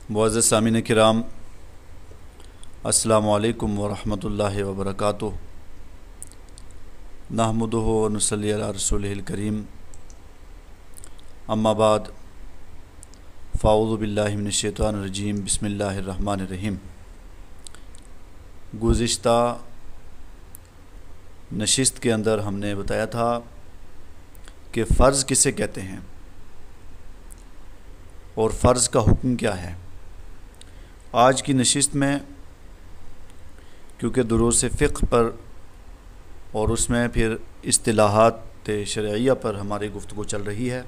मुअज़्ज़ज़ सामीन किराम, अस्सलामु अलैकुम वरहमतुल्लाहि वबरकातुहू। नहमदुहु व नुसल्ली अला रसूलिहिल करीम। अम्मा बाद, फ़अऊज़ु बिल्लाहि मिनश शैतानिर रजीम। बिस्मिल्लाहिर रहमानिर रहीम। गुज़िश्ता नशिस्त के अंदर हमने बताया था कि फ़र्ज़ किसे कहते हैं और फ़र्ज़ का हुक्म क्या है। आज की नशिस्त में क्योंकि दुरूस फ़िक़्ह पर और उसमें फिर इस्तिलाहात शरइया पर हमारी गुफ्तगू चल रही है,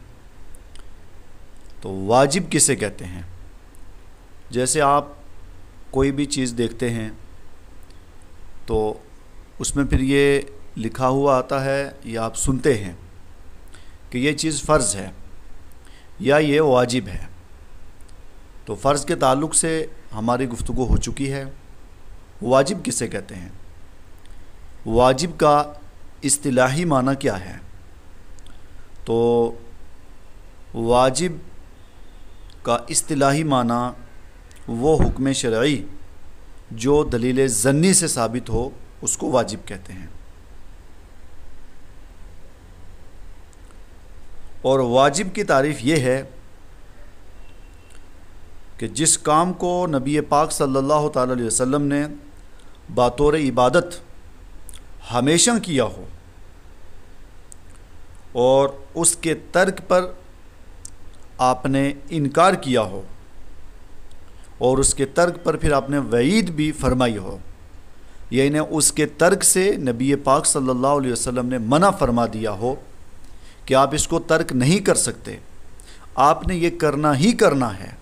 तो वाजिब किसे कहते हैं। जैसे आप कोई भी चीज़ देखते हैं तो उसमें फिर ये लिखा हुआ आता है या आप सुनते हैं कि ये चीज़ फ़र्ज़ है या ये वाजिब है। तो फ़र्ज़ के ताल्लुक़ से हमारी गुफ्तगू हो चुकी है। वाजिब किसे कहते हैं, वाजिब का इस्तिलाही माना क्या है। तो वाजिब का इस्तिलाही माना वो हुक्म शरई जो दलील ज़न्नी से साबित हो, उसको वाजिब कहते हैं। और वाजिब की तारीफ़ ये है कि जिस काम को नबी पाक सल्लल्लाहु ताला अलैहि वसल्लम ने बातौर इबादत हमेशा किया हो और उसके तर्क पर आपने इनकार किया हो और उसके तर्क पर फिर आपने वईद भी फरमाई हो, यानी उसके तर्क से नबी पाक सल्लल्लाहु अलैहि वसल्लम ने मना फरमा दिया हो कि आप इसको तर्क नहीं कर सकते, आपने ये करना ही करना है,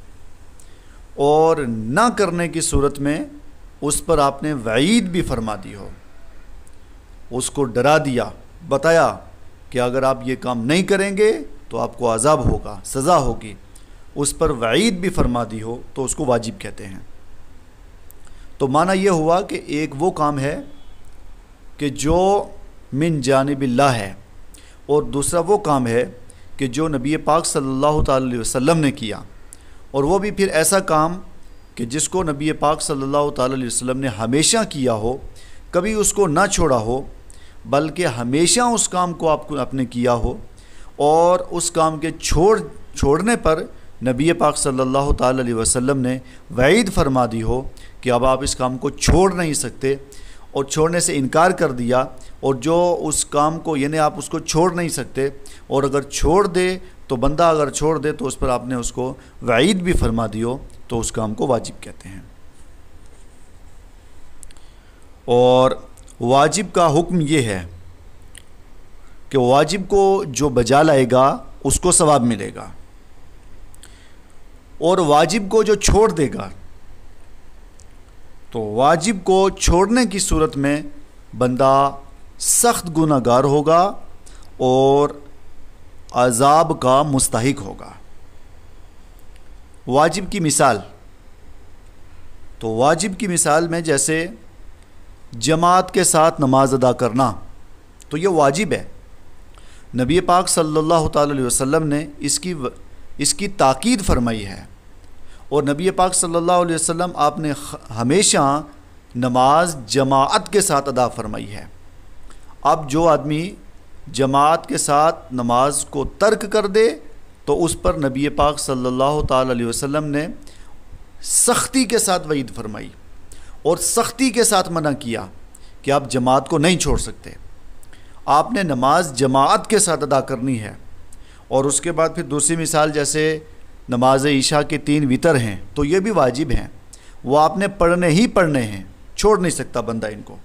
और ना करने की सूरत में उस पर आपने वईद भी फरमा दी हो, उसको डरा दिया, बताया कि अगर आप ये काम नहीं करेंगे तो आपको अज़ाब होगा, सज़ा होगी, उस पर वईद भी फरमा दी हो, तो उसको वाजिब कहते हैं। तो माना यह हुआ कि एक वो काम है कि जो मिन जानिबिल्लाह है और दूसरा वो काम है कि जो नबी पाक सल्लल्लाहु अलैहि वसल्लम ने किया, और वो भी फिर ऐसा काम कि जिसको नबी पाक सल्लल्लाहु अलैहि वसल्लम ने हमेशा किया हो, कभी उसको ना छोड़ा हो, बल्कि हमेशा उस काम को आपने किया हो, और उस काम के छोड़ने पर नबी पाक सल्लल्लाहु अलैहि वसल्लम ने वईद फरमा दी हो कि अब आप इस काम को छोड़ नहीं सकते, और छोड़ने से इनकार कर दिया, और जो उस काम को यानी आप उसको छोड़ नहीं सकते, और अगर छोड़ दे तो बंदा अगर छोड़ दे तो उस पर आपने उसको वईद भी फरमा दियो, तो उस काम को वाजिब कहते हैं। और वाजिब का हुक्म ये है कि वाजिब को जो बजा लाएगा उसको सवाब मिलेगा, और वाजिब को जो छोड़ देगा तो वाजिब को छोड़ने की सूरत में बंदा सख्त गुनाहगार होगा और अज़ाब का मुस्तहिक होगा। वाजिब की मिसाल, तो वाजिब की मिसाल में जैसे जमात के साथ नमाज अदा करना, तो ये वाजिब है। नबी पाक सल्लल्लाहु अलैहि वसल्लम ने इसकी ताकीद फरमाई है, और नबी पाक सल्लल्लाहु अलैहि वसल्लम आपने हमेशा नमाज जमात के साथ अदा फरमाई है। अब जो आदमी जमात के साथ नमाज को तर्क कर दे तो उस पर नबी पाक सल्लल्लाहु अलैहि वसल्लम ने सख्ती के साथ वईद फरमाई और सख्ती के साथ मना किया कि आप जमात को नहीं छोड़ सकते, आपने नमाज जमात के साथ अदा करनी है। और उसके बाद फिर दूसरी मिसाल, जैसे नमाज ईशा के 3 वितर हैं, तो ये भी वाजिब हैं, वो आपने पढ़ने ही पढ़ने हैं, छोड़ नहीं सकता बंदा इनको।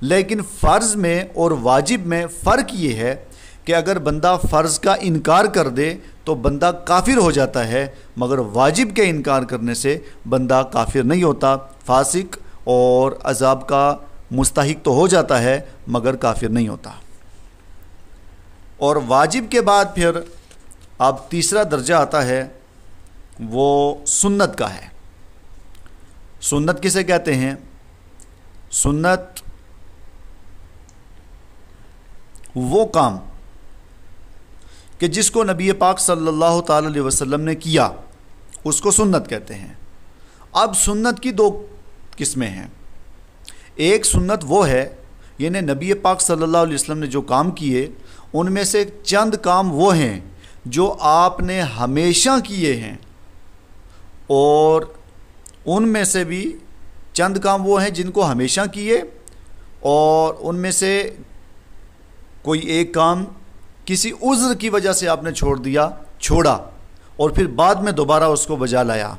लेकिन फ़र्ज़ में और वाजिब में फ़र्क ये है कि अगर बंदा फ़र्ज़ का इनकार कर दे तो बंदा काफिर हो जाता है, मगर वाजिब के इनकार करने से बंदा काफिर नहीं होता, फासिक और अज़ाब का मुस्तहिक तो हो जाता है मगर काफिर नहीं होता। और वाजिब के बाद फिर अब तीसरा दर्जा आता है, वो सुन्नत का है। सुन्नत किसे कहते हैं? सुन्नत वो काम कि जिसको नबी पाक सल्लल्लाहु ताला अलैहि वसल्लम ने किया उसको सुन्नत कहते हैं। اب سنت کی دو قسمیں ہیں. ایک سنت وہ ہے یعنی نبی پاک صلی اللہ علیہ وسلم نے جو کام کیے ان میں سے چند کام وہ ہیں جو آپ نے ہمیشہ کیے ہیں، اور ان میں سے بھی چند کام وہ ہیں جن کو ہمیشہ کیے، اور ان میں سے کوئی ایک کام کسی عذر کی وجہ سے آپ نے چھوڑا اور پھر بعد میں دوبارہ اس کو بجا لایا،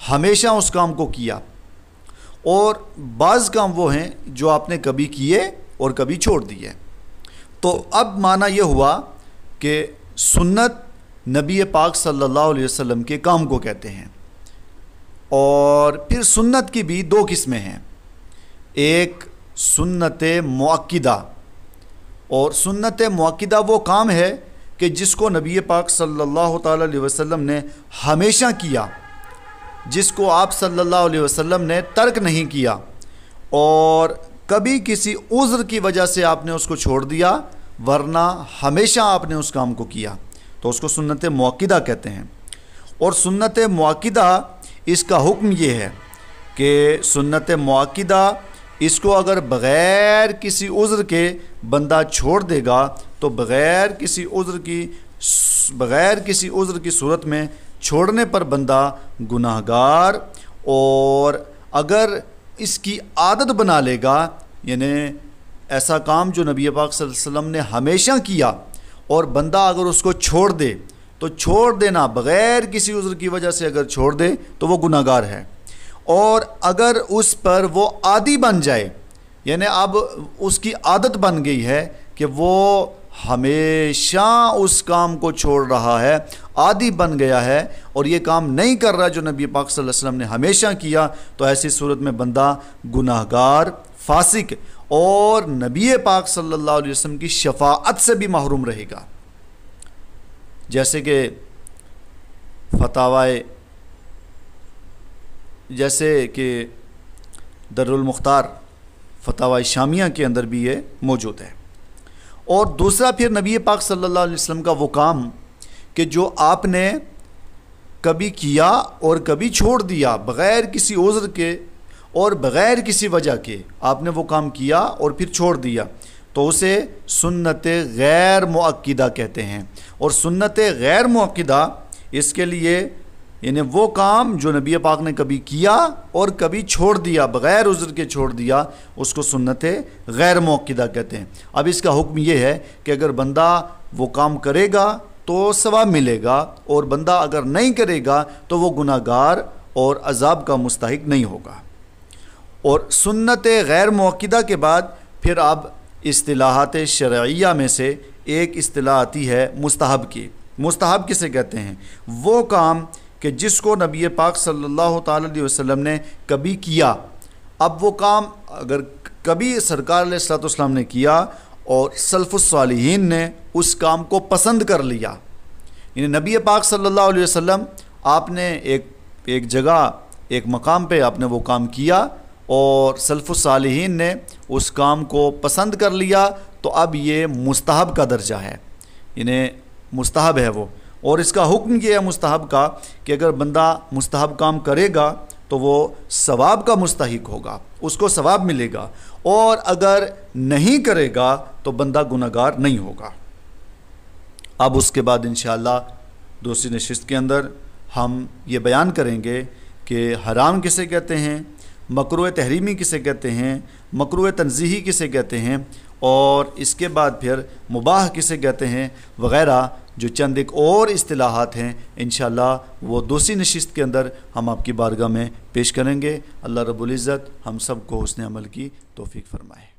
ہمیشہ اس کام کو کیا. اور بعض کام وہ ہیں جو آپ نے کبھی کیے اور کبھی چھوڑ دیے. تو اب معنی یہ ہوا کہ سنت نبی پاک صلی اللہ علیہ وسلم کے کام کو کہتے ہیں. اور پھر سنت کی بھی دو قسمیں ہیں. ایک سنت مؤکدہ، اور سنت مؤکدہ وہ کام ہے کہ جس کو نبی پاک صلی اللہ تعالی علیہ وسلم نے ہمیشہ کیا، جس کو آپ صلی اللہ علیہ وسلم نے ترک نہیں کیا، اور کبھی کسی عذر کی وجہ سے آپ نے اس کو چھوڑ دیا، ورنہ ہمیشہ آپ نے اس کام کو کیا، تو اس کو سنت مؤکدہ کہتے ہیں. اور سنت مؤکدہ اس کا حکم یہ ہے کہ سنت مؤکدہ اس کو اگر بغیر کسی عذر کے بندہ چھوڑ دے گا تو بغیر کسی عذر کی صورت میں چھوڑنے پر بندہ گناہگار، اور اگر اس کی عادت بنا لے گا، یعنی ایسا کام جو نبی پاک صلی اللہ علیہ وسلم نے ہمیشہ کیا اور بندہ اگر اس کو چھوڑ دے تو چھوڑ دینا بغیر کسی عذر کی وجہ سے اگر چھوڑ دے تو وہ گناہگار ہے. اور اگر اس پر وہ عادی بن جائے، یعنی اب اس کی عادت بن گئی ہے کہ وہ ہمیشہ اس کام کو چھوڑ رہا ہے، عادی بن گیا ہے اور یہ کام نہیں کر رہا جو نبی پاک صلی اللہ علیہ وسلم نے ہمیشہ کیا، تو ایسی صورت میں بندہ گناہگار، فاسق اور نبی پاک صلی اللہ علیہ وسلم کی شفاعت سے بھی محروم رہے گا. جیسے کہ در المختار فتاوی شامیہ کے اندر بھی یہ موجود ہے. اور دوسرا پھر نبی پاک صلی اللہ علیہ وسلم کا وہ کام کہ جو آپ نے کبھی کیا اور کبھی چھوڑ دیا بغیر کسی عذر کے اور بغیر کسی وجہ کے، آپ نے وہ کام کیا اور پھر چھوڑ دیا، تو اسے سنت غیر مؤکدہ کہتے ہیں. اور سنت غیر مؤکدہ اس کے لیے یعنی وہ کام جو نبی پاک نے کبھی کیا اور کبھی چھوڑ دیا، بغیر عذر کے چھوڑ دیا، اس کو سنت غیر مؤکدہ کہتے ہیں. اب اس کا حکم یہ ہے کہ اگر بندہ وہ کام کرے گا تو ثواب ملے گا، اور بندہ اگر نہیں کرے گا تو وہ گناہگار اور عذاب کا مستحق نہیں ہوگا. اور سنت غیر مؤکدہ کے بعد پھر اب اصطلاحات شرعیہ میں سے ایک اصطلاح آتی ہے مستحب کی. مستحب کسے کہتے ہیں؟ وہ کام کہ جس کو نبی پاک صلی اللہ تعالی علیہ وسلم نے کبھی کیا. اب وہ کام اگر کبھی سرکار علیہ الصلوۃ والسلام نے کیا اور سلف الصالحین نے اس کام کو پسند کر لیا، یعنی نبی پاک صلی اللہ علیہ وسلم آپ نے ایک جگہ ایک مقام پہ آپ نے وہ کام کیا اور سلف الصالحین نے اس کام کو پسند کر لیا، تو اب یہ مستحب کا درجہ ہے، یعنی مستحب ہے وہ. اور اس کا حکم یہ ہے مستحب کا کہ اگر بندہ مستحب کام کرے گا تو وہ ثواب کا مستحق ہوگا، اس کو ثواب ملے گا، اور اگر نہیں کرے گا تو بندہ گناہگار نہیں ہوگا. اب اس کے بعد انشاءاللہ دوسری نشست کے اندر ہم یہ بیان کریں گے کہ حرام کسے کہتے ہیں، مکروہ تحریمی کسے کہتے ہیں، مکروہ تنزیہی کسے کہتے ہیں، اور اس کے بعد پھر مباح کسے کہتے ہیں وغیرہ، جو چند ایک اور اصطلاحات ہیں انشاءاللہ وہ دوسری نشست کے اندر ہم آپ کی بارگاہ میں پیش کریں گے. اللہ رب العزت ہم سب کو حسن عمل کی توفیق فرمائے.